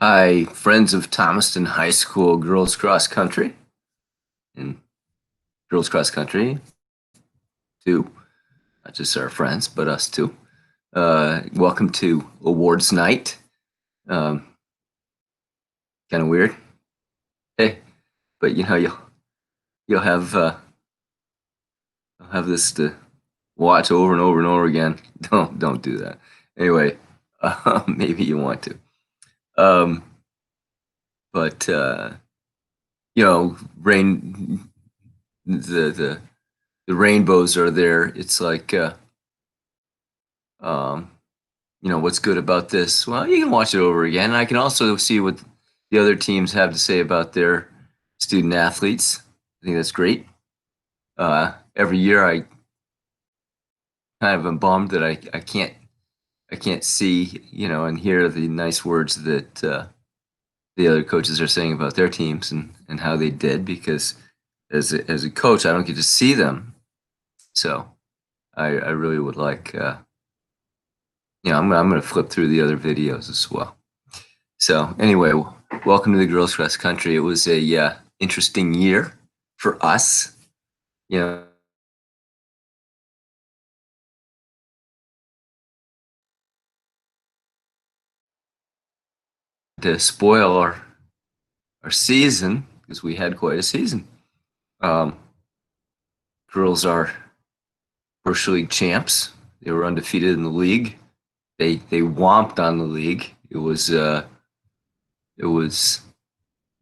Hi, friends of Thomaston High School girls cross country and girls cross country too. Not just our friends, but us too. Welcome to awards night. Um, kind of weird. Hey, but you'll have this to watch over and over and over again. Don't do that. Anyway, maybe you want to. Um, but rain the the rainbows are there. It's like um, what's good about this? Well, you can watch it over again. And I can also see what the other teams have to say about their student athletes. I think that's great. Every year, I kind of am bummed that I can't see and hear the nice words that the other coaches are saying about their teams and how they did because as a coach, I don't get to see them. So I really would like I'm gonna flip through the other videos as well. So anyway, welcome to the girls cross country. It was a interesting year for us. You know, to spoil our season because we had quite a season. Um, Girls are Bush League champs. They were undefeated in the league. They whomped on the league. It was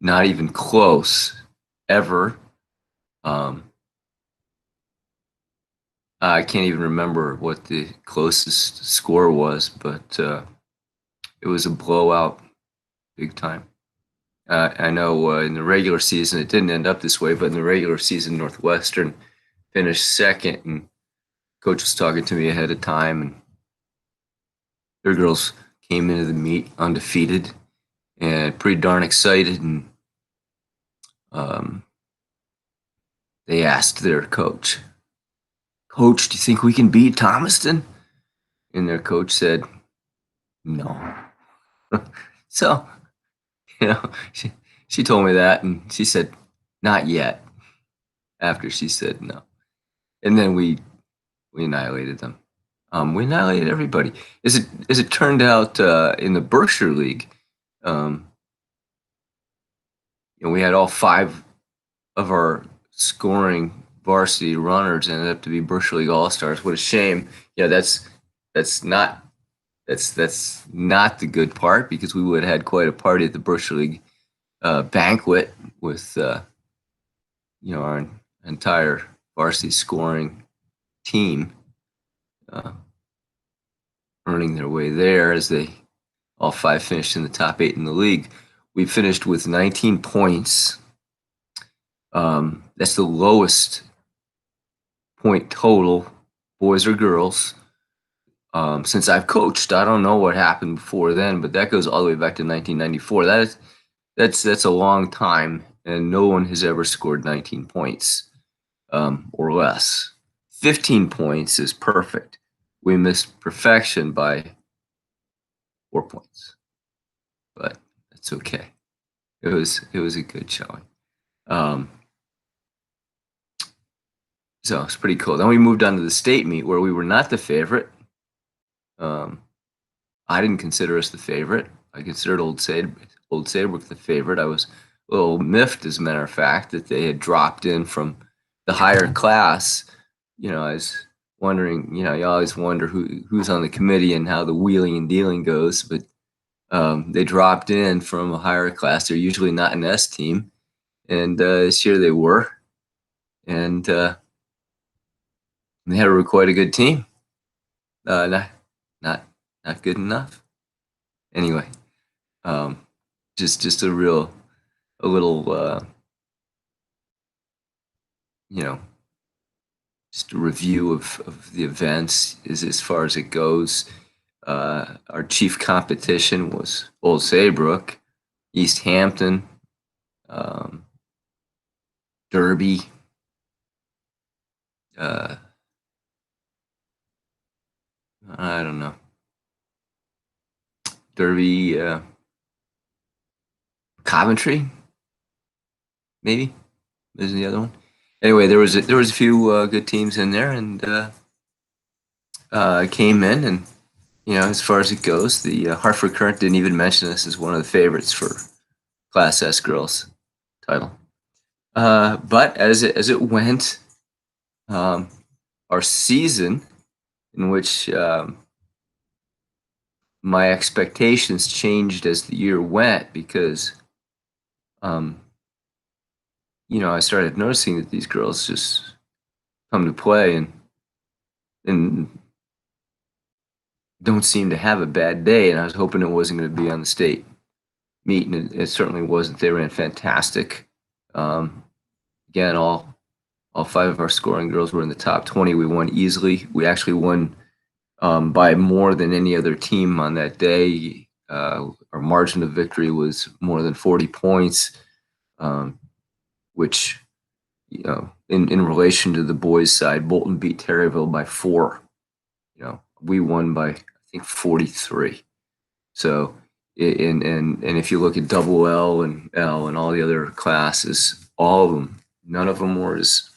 not even close ever. Um, I can't even remember what the closest score was, but it was a blowout, big time. I know in the regular season it didn't end up this way, but in the regular season, Northwestern finished second, and coach was talking to me ahead of time, and their girls came into the meet undefeated and pretty darn excited, and um, they asked their coach, do you think we can beat Thomaston? And their coach said, no. So, you know, she told me that, and she said, not yet, after she said no. And then we annihilated them. We annihilated everybody. As it turned out in the Berkshire League, um, we had all five of our scoring varsity runners ended up to be Berkshire League All Stars. What a shame! Yeah, that's not that's not the good part because we would have had quite a party at the Berkshire League banquet with our entire varsity scoring team uh, earning their way there as they all five finished in the top 8 in the league. We finished with 19 points. That's the lowest point total, boys or girls, since I've coached. I don't know what happened before then, but that goes all the way back to 1994. That's a long time, and no one has ever scored 19 points or less. 15 points is perfect. We missed perfection by 4 points, but that's okay. It was a good showing. Um, so it's pretty cool. Then we moved on to the state meet where we were not the favorite. Um, I didn't consider us the favorite. I considered Old Saybrook the favorite. I was a little miffed, as a matter of fact, that they had dropped in from the higher class. I was wondering. You always wonder who's on the committee and how the wheeling and dealing goes. But they dropped in from a higher class. They're usually not an S team, and this year they were, and they had quite a good team. Not not not good enough. Anyway, um, just a little you know just a review of the events is as far as it goes. Our chief competition was Old Saybrook, East Hampton, um, Derby, uh, I don't know, Derby, Coventry, maybe is the other one. Anyway, there was a few good teams in there, and came in, and as far as it goes, the Hartford Current didn't even mention us as one of the favorites for Class S girls title. But as it went, um, our season, in which my expectations changed as the year went, because um, I started noticing that these girls just come to play and don't seem to have a bad day, and I was hoping it wasn't going to be on the state meet, and it certainly wasn't. They ran fantastic. Um, Again, all five of our scoring girls were in the top 20. We won easily. We actually won by more than any other team on that day. Our margin of victory was more than 40 points, which, in relation to the boys' side, Bolton beat Terryville by 4. We won by, I think, 43. So, and if you look at double L and L and all the other classes, all of them, none of them were as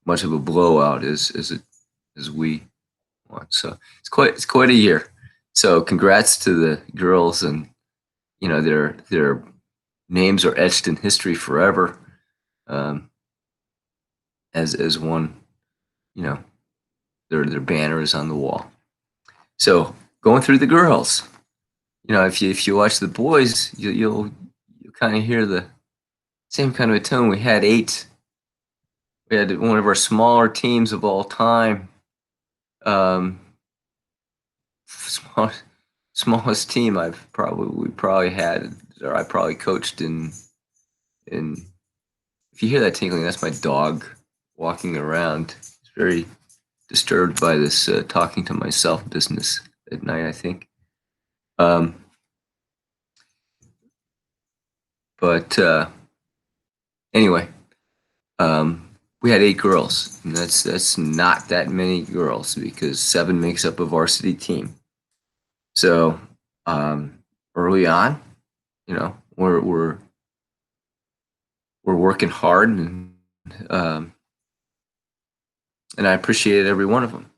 much of a blowout as we won. So it's quite a year. So congrats to the girls, and their names are etched in history forever, um, as one. You know, their banner is on the wall. So going through the girls, if you watch the boys, you'll kind of hear the same kind of a tone. We had one of our smaller teams of all time. Small, Smallest team we probably had, or I probably coached in. If you hear that tinkling, that's my dog walking around. He's very disturbed by this talking to myself business at night, I think. Um, but anyway, we had 8 girls, and that's not that many girls, because 7 makes up a varsity team. So early on, we're working hard, and I appreciated every one of them.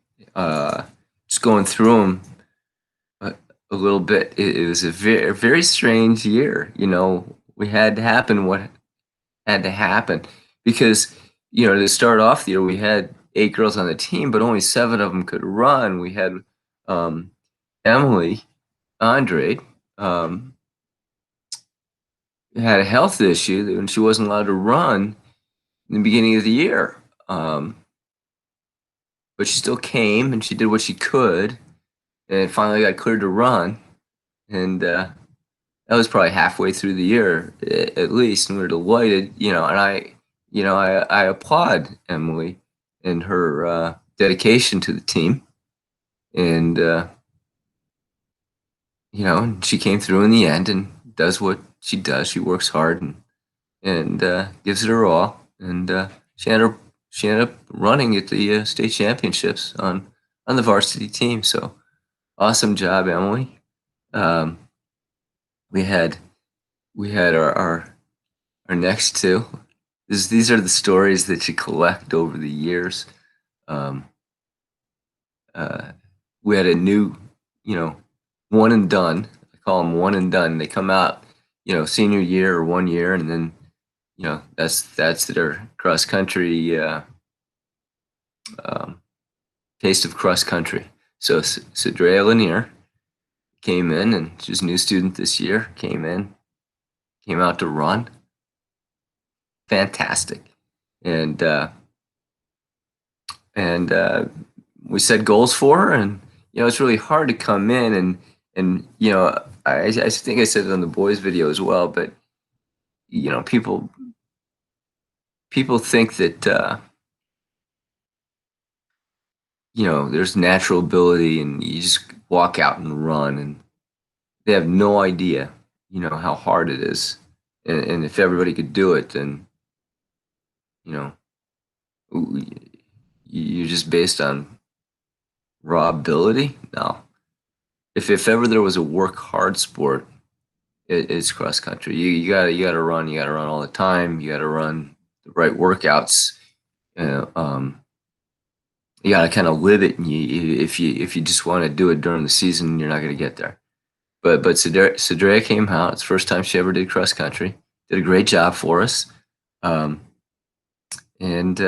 Just going through them a little bit, it was a very strange year. We had to happen what had to happen, because to start off the year, we had 8 girls on the team, but only 7 of them could run. We had Emily Andre had a health issue, and she wasn't allowed to run in the beginning of the year. But she still came, and she did what she could, and finally got cleared to run. And that was probably halfway through the year, at least, and we were delighted. I applaud Emily and her dedication to the team, and she came through in the end and does what she does. She works hard and gives it her all, and she ended up running at the state championships on the varsity team. So awesome job, Emily. Um, we had our next two. These are the stories that you collect over the years. Um, we had a new, one and done. I call them one and done. They come out, senior year or 1 year, and then, that's their cross country taste of cross country. So Cedrea Lanier came in, and she's a new student this year. Came out to run. Fantastic, and we set goals for her, and it's really hard to come in, and I think I said it on the boys video as well, but people think that there's natural ability and you just walk out and run, and they have no idea how hard it is, and if everybody could do it, then you're just based on raw ability. No, if ever there was a work hard sport, It's cross country. You gotta run all the time. You gotta run the right workouts. Uh, um, you gotta kind of live it. And if you just want to do it during the season, you're not gonna get there. But Sadrea came out. It's the first time she ever did cross country. Did a great job for us. Um, and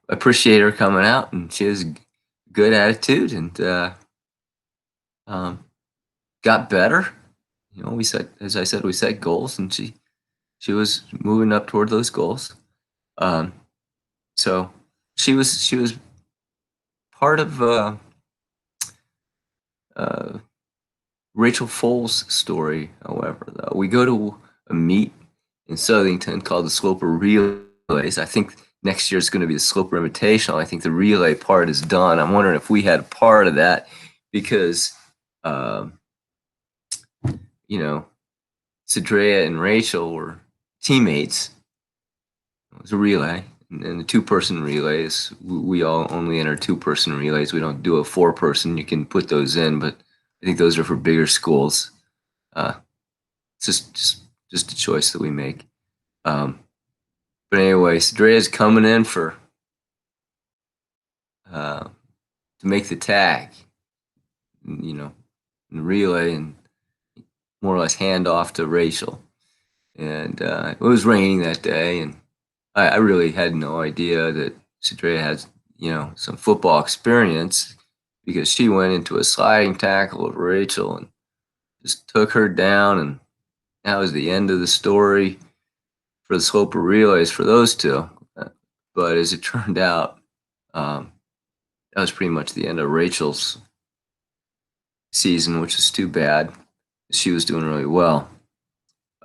appreciate her coming out, and she has good attitude, and um, got better. We set, as I said, we set goals, and she was moving up toward those goals. Um, so she was part of uh, Rachel Foles' story. However, though, we go to a meet in Southington called the Sloper Relays. I think next year is going to be the Sloper Invitational. I think the relay part is done. I'm wondering if we had a part of that because, um, you know, Sadrea and Rachel were teammates. It was a relay, and the two-person relays. We all only enter two-person relays. We don't do a four-person. You can put those in, but I think those are for bigger schools. Uh, it's just a choice that we make. Um, but anyway, Sadrea's coming in for to make the tag, in the relay, and more or less hand off to Rachel. And it was raining that day, and I really had no idea that Sadrea has, some football experience because she went into a sliding tackle of Rachel and just took her down, and that was the end of the story for the Sloper relays for those two. But as it turned out, um, that was pretty much the end of Rachel's season, which is too bad. She was doing really well.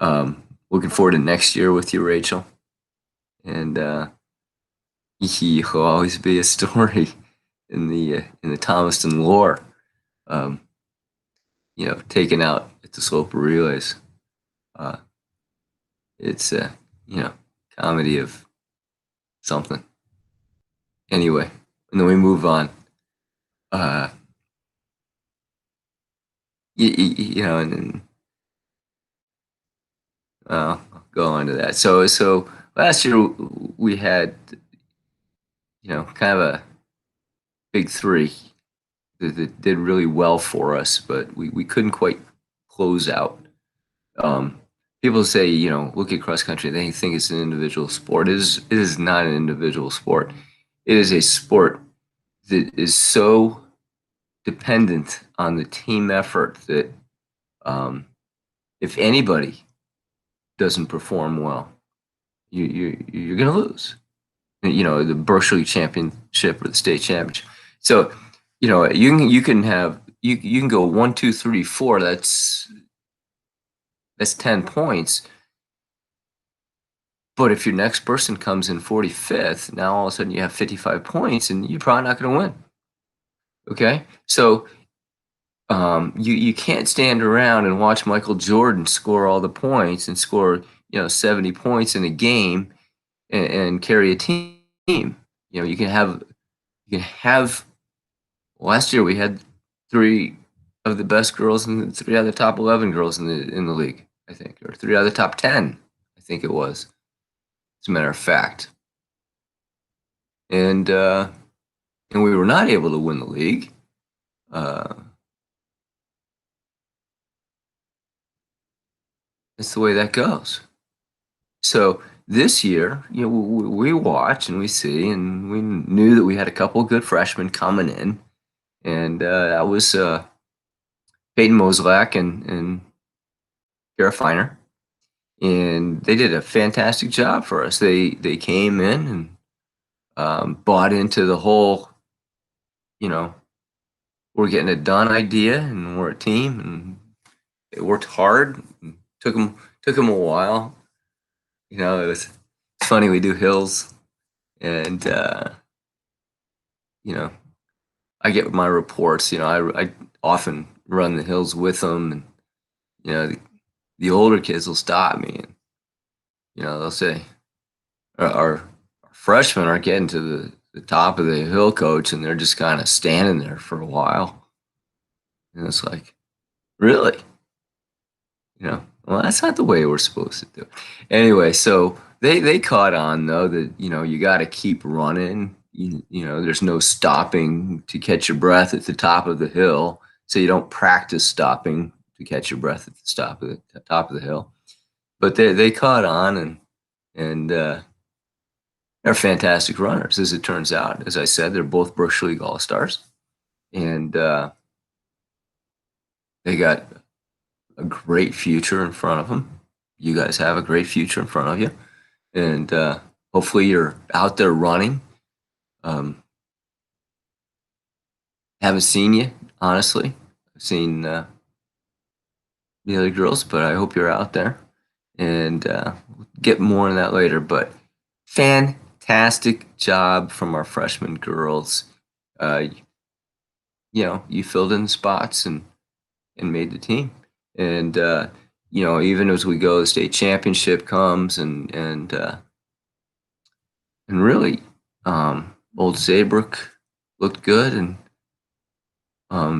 Looking forward to next year with you, Rachel. And he'll always be a story in the Thomaston lore. Um, taken out at the Sloper relays. Uh, it's a comedy of something. Anyway, and then we move on. Uh, and then I'll go on to that. So last year we had kind of a big three that did really well for us, but we couldn't quite close out. Um, People say, look at cross country, they think it's an individual sport. It is not an individual sport. It is a sport that is so dependent on the team effort that if anybody doesn't perform well, you're going to lose. The Berkshire Championship or the state championship. So, you can go 1, 2, 3, 4. That's 10 points. But if your next person comes in 45th, now all of a sudden you have 55 points, and you're probably not going to win. Okay, so you can't stand around and watch Michael Jordan score all the points and score 70 points in a game and carry a team. You can have. Last year we had three of the best girls and three out of the top 11 girls in the league, I think, or three out of the top 10, I think it was. As a matter of fact, and we were not able to win the league. Uh, that's the way that goes. So this year, we watch and we see, and we knew that we had a couple of good freshmen coming in, and that was Peyton Moslak and Kara Feiner, and they did a fantastic job for us. They came in and bought into the whole, we're getting it done idea, and we're a team, and they worked hard. Took them a while. It was funny. We do hills, and you know, I get my reports. I often run the hills with them, and the older kids will stop me, and they'll say, our freshmen are getting to the top of the hill, coach, and they're just kind of standing there for a while, and it's like, really? Well, that's not the way we're supposed to do it. Anyway, so they caught on though that you got to keep running. There's no stopping to catch your breath at the top of the hill, so you don't practice stopping to catch your breath at the top of the hill. But they caught on, and they're fantastic runners, as it turns out. As I said, they're both Bush League All Stars, and they got a great future in front of them. You guys have a great future in front of you, and hopefully you're out there running. Haven't seen you, honestly. I've seen the other girls, but I hope you're out there, and we'll get more on that later. But fantastic job from our freshman girls. Uh, you filled in the spots and made the team. And even as we go, the state championship comes, and really, Old Saybrook looked good, and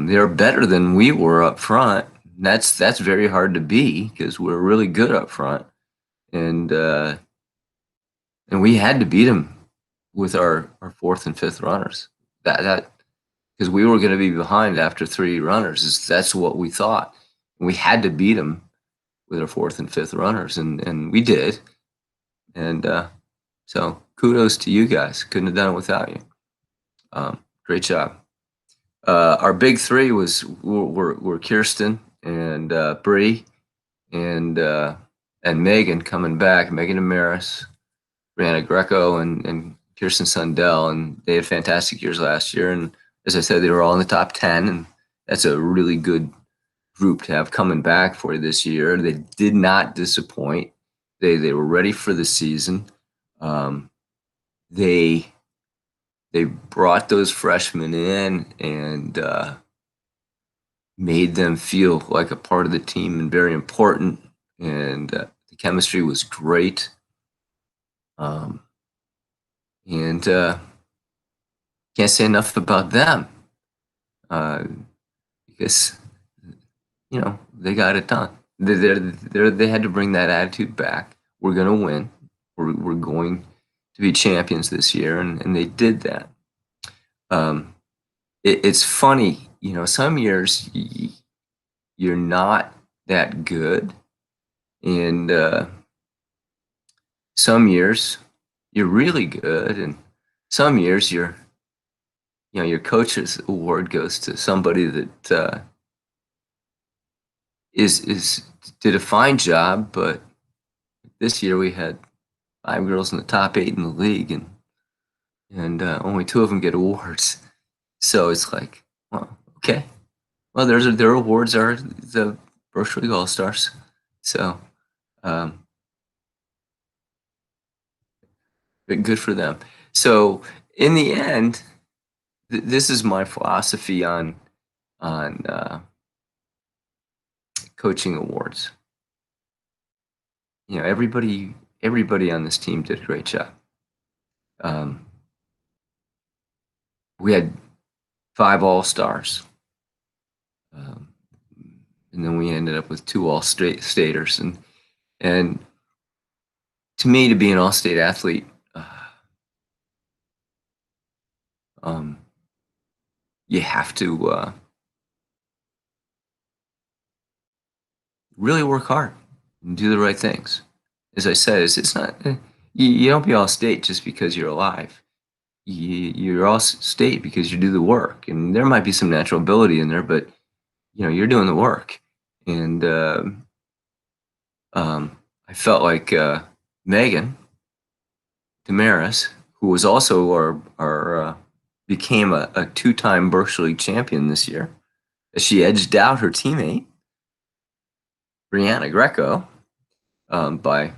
they're better than we were up front. That's very hard to be because we're really good up front, and we had to beat them with our fourth and fifth runners. That because we were going to be behind after three runners. That's what we thought. We had to beat them with our fourth and fifth runners, and we did. And so kudos to you guys. Couldn't have done it without you. Great job. Our big three were Kirsten and Bree and Megan coming back. Megan Amaris, Brianna Greco, and Kirsten Sundell, and they had fantastic years last year. And as I said, they were all in the top 10, and that's a really good group to have coming back for you this year. They did not disappoint. They were ready for the season. They brought those freshmen in and made them feel like a part of the team and very important. And the chemistry was great. And can't say enough about them because they got it done. They had to bring that attitude back. We're going to win. We're going to be champions this year, and they did that. It's funny, some years you're not that good, and some years you're really good, and some years your coach's award goes to somebody that is did a fine job. But this year we had 5 girls in the top 8 in the league, and only 2 of them get awards. So it's like, well, okay. Well, their awards are the Bush League All Stars. So good for them. So in the end, this is my philosophy on coaching awards. Everybody on this team did a great job. We had 5 All-Stars. And then we ended up with 2 All-Staters. And to me, to be an All-State athlete, you have to really work hard and do the right things. As I said, it's not you don't be All-State just because you're alive. You're All-State because you do the work, and there might be some natural ability in there, but you're doing the work. And I felt like Megan Damaris, who was also our became a 2-time Bush League champion this year, as she edged out her teammate Brianna Greco by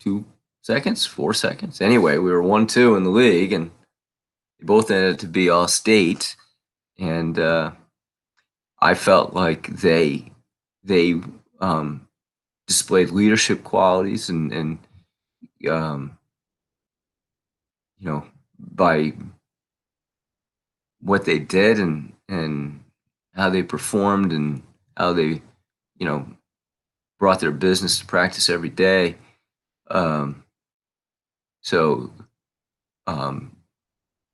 2 seconds, 4 seconds. Anyway, we were 1-2 in the league, and they both ended up to be All-State. And I felt like they displayed leadership qualities and by what they did and how they performed and how they brought their business to practice every day. Um, so um,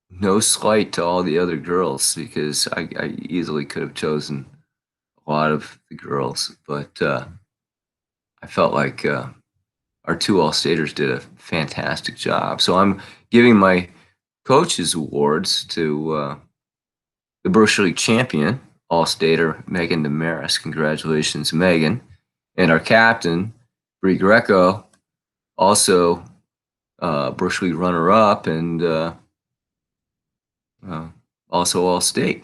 no slight to all the other girls because I easily could have chosen a lot of the girls, but I felt like our two All-Staters did a fantastic job. So I'm giving my coaches awards to the Bush League champion, All-Stater Megan Damaris. Congratulations, Megan. And our captain, Bree Greco, also Bush League runner-up and uh, also All-State.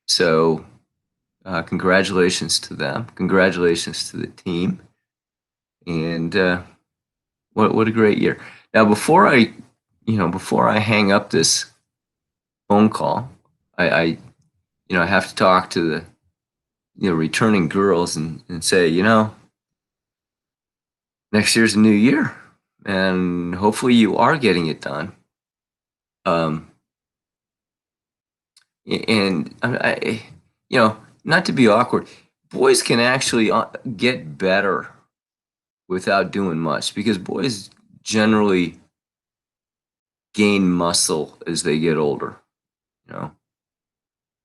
So congratulations to them. Congratulations to the team. And what a great year. Now, before I hang up this phone call, I I have to talk to the returning girls and say, next year's a new year, and hopefully you are getting it done. Um, and not to be awkward, boys can actually get better without doing much because boys generally gain muscle as they get older. You know,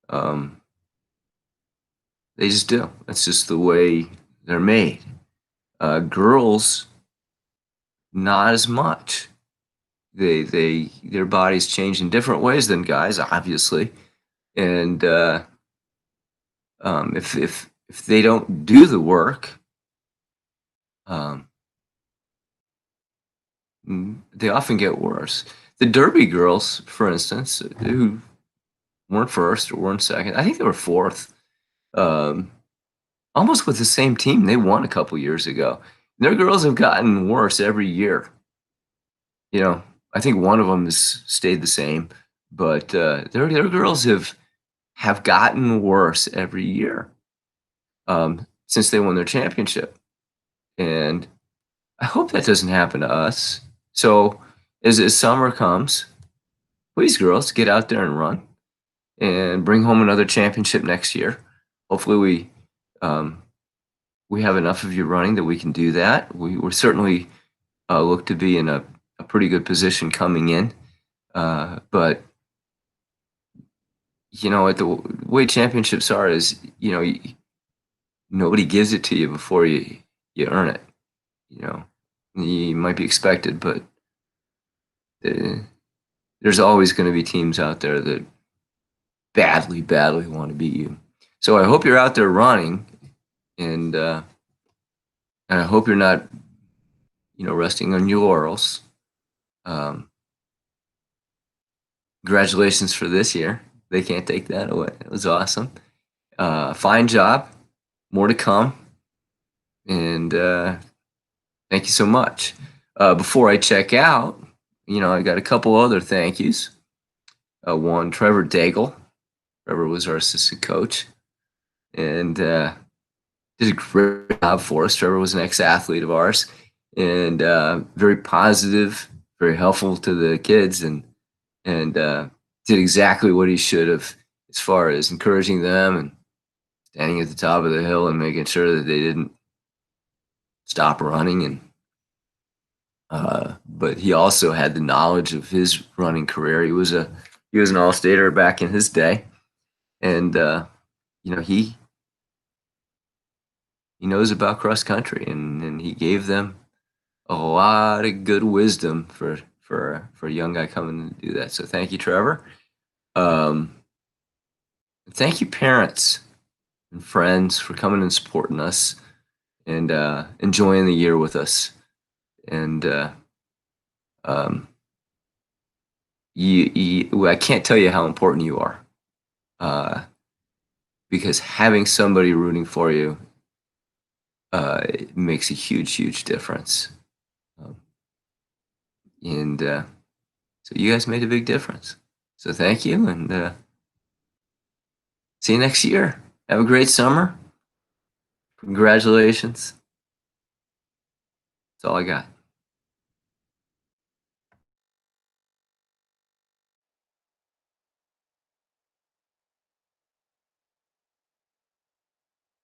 um, they just do. That's just the way they're made. Girls, not as much. Their bodies change in different ways than guys, obviously, and if they don't do the work, um, they often get worse. The Derby girls, for instance, who weren't first or weren't second, I think they were fourth, um, almost with the same team. They won a couple years ago. Their girls have gotten worse every year. I think one of them has stayed the same, but their girls have gotten worse every year since they won their championship. And I hope that doesn't happen to us. So as summer comes, please, girls, get out there and run and bring home another championship next year. Hopefully, um, we have enough of you running that we can do that. We're certainly look to be in a pretty good position coming in. But the way championships are is, nobody gives it to you before you earn it. You might be expected, but uh, there's always going to be teams out there that badly, badly want to beat you. So I hope you're out there running, and I hope you're not, resting on your laurels. Um, Congratulations for this year. They can't take that away. It was awesome. Fine job. More to come. And thank you so much. Before I check out, I got a couple other thank yous. One, Trevor Daigle. Trevor was our assistant coach and did a great job for us. Trevor was an ex-athlete of ours and very positive, very helpful to the kids, and did exactly what he should have as far as encouraging them and standing at the top of the hill and making sure that they didn't stop running. And but he also had the knowledge of his running career. He was an All-Stater back in his day, and he knows about cross country, and he gave them a lot of good wisdom for a young guy coming to do that. So thank you, Trevor. Um, Thank you, parents and friends, for coming and supporting us and enjoying the year with us. And um, I can't tell you how important you are, because having somebody rooting for you it makes a huge, huge difference. Um, and so you guys made a big difference. So thank you, and see you next year. Have a great summer. Congratulations. That's all I got.